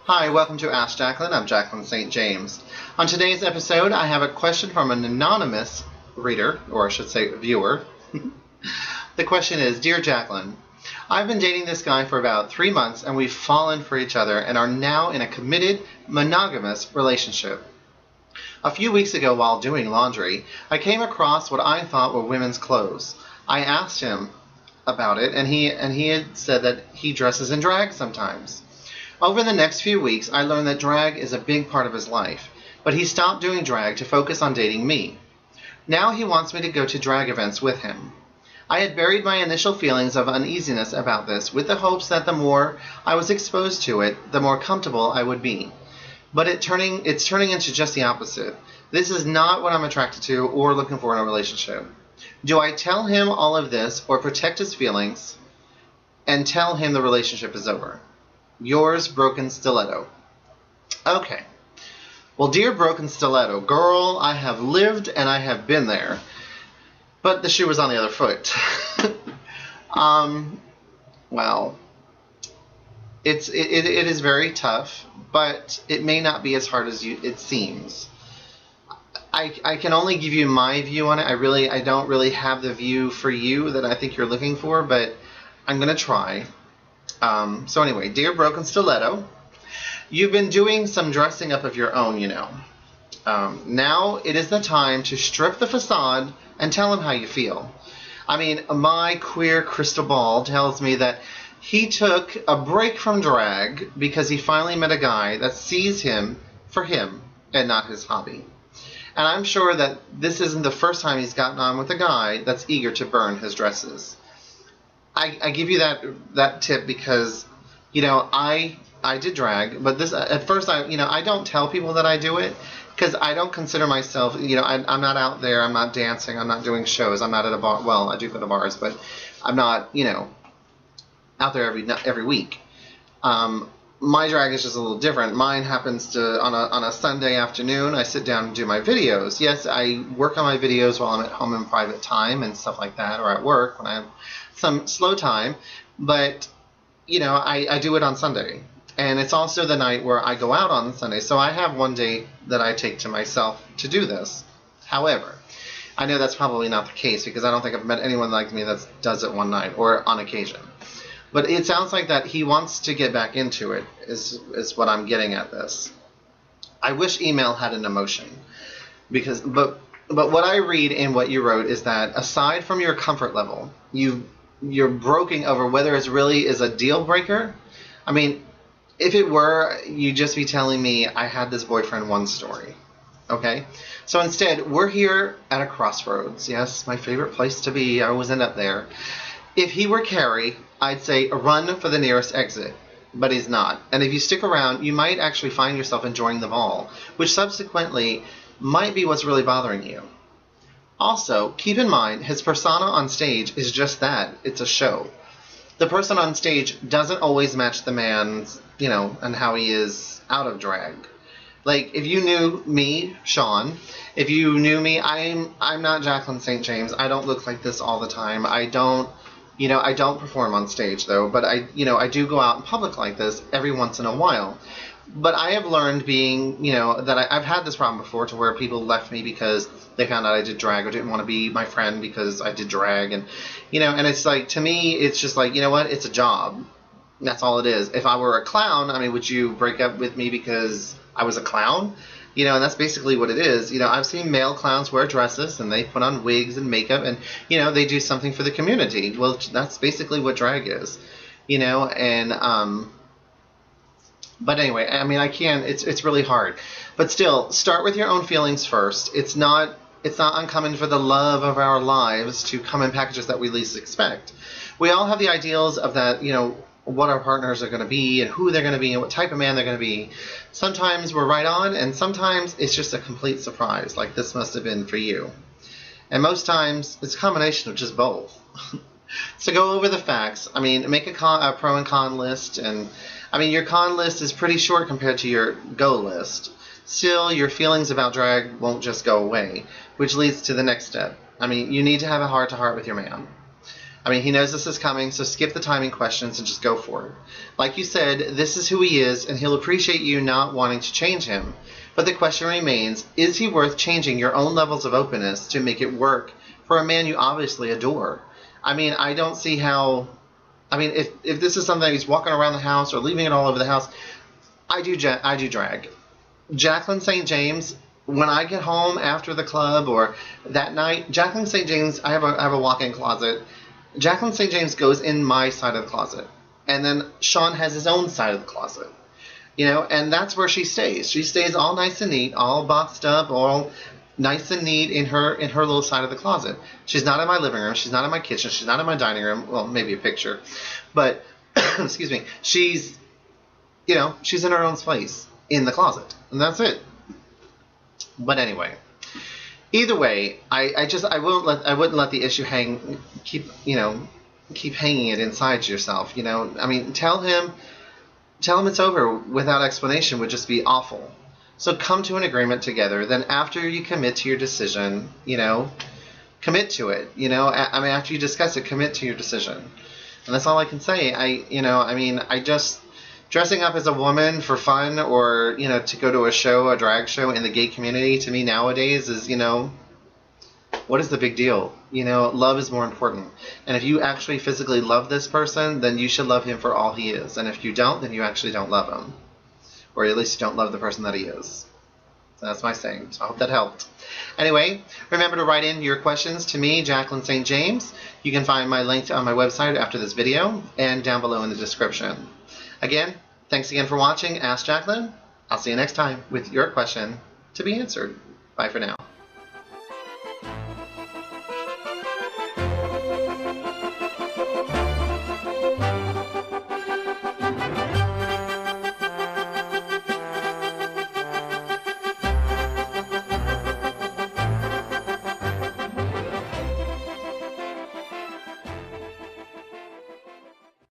Hi, welcome to Ask Jaclyn. I'm Jaclyn St. James. On today's episode, I have a question from an anonymous reader, or I should say viewer. The question is, Dear Jaclyn, I've been dating this guy for about 3 months and we've fallen for each other and are now in a committed, monogamous relationship. A few weeks ago while doing laundry, I came across what I thought were women's clothes. I asked him about it and he had said that he dresses in drag sometimes. Over the next few weeks, I learned that drag is a big part of his life, but he stopped doing drag to focus on dating me. Now he wants me to go to drag events with him. I had buried my initial feelings of uneasiness about this with the hopes that the more I was exposed to it, the more comfortable I would be. But it's turning into just the opposite. This is not what I'm attracted to or looking for in a relationship. Do I tell him all of this or protect his feelings and tell him the relationship is over? Yours, Broken Stiletto. Okay. Well, dear Broken Stiletto, girl, I have lived and I have been there. But the shoe was on the other foot. Well, it is very tough, but it may not be as hard as it seems. I can only give you my view on it. I don't really have the view for you that I think you're looking for, but I'm going to try. So anyway, dear Broken Stiletto, you've been doing some dressing up of your own, you know. Now it is the time to strip the facade and tell him how you feel. I mean, my queer crystal ball tells me that he took a break from drag because he finally met a guy that sees him for him and not his hobby. And I'm sure that this isn't the first time he's gotten on with a guy that's eager to burn his dresses. I give you that tip because, you know, I did drag, but this at first I don't tell people that I do it because I don't consider myself, you know, I'm not out there, I'm not dancing, I'm not doing shows, I'm not at a bar. Well, I do go to bars, but I'm not, you know, out there every week. My drag is just a little different. Mine happens to on a Sunday afternoon. I sit down and do my videos. Yes, I work on my videos while I'm at home in private time and stuff like that, or at work when I have some slow time. But you know, I do it on Sunday, and it's also the night where I go out on Sunday. So I have one day that I take to myself to do this. However, I know that's probably not the case because I don't think I've met anyone like me that does it one night or on occasion. But it sounds like that he wants to get back into it, is what I'm getting at this. I wish email had an emotion. But what I read in what you wrote is that aside from your comfort level, you're broken over whether it really is a deal breaker. I mean, if it were, you'd just be telling me I had this boyfriend one story. Okay? So instead, we're here at a crossroads. Yes, my favorite place to be. I always end up there. If he were Carrie, I'd say run for the nearest exit, but he's not. And if you stick around, you might actually find yourself enjoying the ball, which subsequently might be what's really bothering you. Also, keep in mind, his persona on stage is just that. It's a show. The person on stage doesn't always match the man's, you know, and how he is out of drag. Like, if you knew me, Sean, if you knew me, I'm not Jaclyn St. James. I don't look like this all the time. I don't perform on stage, though, but I do go out in public like this every once in a while. But I have learned being, you know, that I've had this problem before to where people left me because they found out I did drag or didn't want to be my friend because I did drag. And, you know, and it's like, to me, it's just like, you know what, it's a job. That's all it is. If I were a clown, I mean, would you break up with me because I was a clown? You know, and that's basically what it is. You know, I've seen male clowns wear dresses and they put on wigs and makeup and, you know, they do something for the community. Well, that's basically what drag is, you know, and, but anyway, I mean, it's really hard. But still, start with your own feelings first. It's not uncommon for the love of our lives to come in packages that we least expect. We all have the ideals of that, you know, what our partners are going to be and who they're going to be and what type of man they're going to be. Sometimes we're right on, and sometimes it's just a complete surprise, like this must have been for you. And most times, it's a combination of just both. So go over the facts. I mean, make a pro and con list, and I mean, your con list is pretty short compared to your go list. Still, your feelings about drag won't just go away, which leads to the next step. I mean, you need to have a heart-to-heart with your man. I mean, he knows this is coming, so skip the timing questions and just go for it. Like you said, this is who he is, and he'll appreciate you not wanting to change him. But the question remains, is he worth changing your own levels of openness to make it work for a man you obviously adore? I mean, I don't see how... I mean, if this is something he's walking around the house or leaving it all over the house, I do drag. Jaclyn St. James, when I get home after the club or that night, Jaclyn St. James, I have a walk-in closet. Jaclyn St. James goes in my side of the closet. And then Sean has his own side of the closet. You know, and that's where she stays. She stays all nice and neat, all boxed up, all nice and neat in her little side of the closet. She's not in my living room. She's not in my kitchen. She's not in my dining room. Well, maybe a picture. But, excuse me, she's, you know, she's in her own space in the closet. And that's it. But anyway, either way, I wouldn't let the issue keep hanging it inside yourself. You know, I mean, tell him it's over without explanation would just be awful. So come to an agreement together. Then after you commit to your decision, you know, commit to it. You know, I mean, after you discuss it, commit to your decision. And that's all I can say. I just dressing up as a woman for fun, or, you know, to go to a drag show in the gay community, to me nowadays is, you know, what is the big deal? You know, love is more important. And if you actually physically love this person, then you should love him for all he is. And if you don't, then you actually don't love him. Or at least you don't love the person that he is. So that's my saying. So I hope that helped. Anyway, remember to write in your questions to me, Jaclyn St. James. You can find my link on my website after this video and down below in the description. Again, thanks again for watching Ask Jaclyn. I'll see you next time with your question to be answered. Bye for now.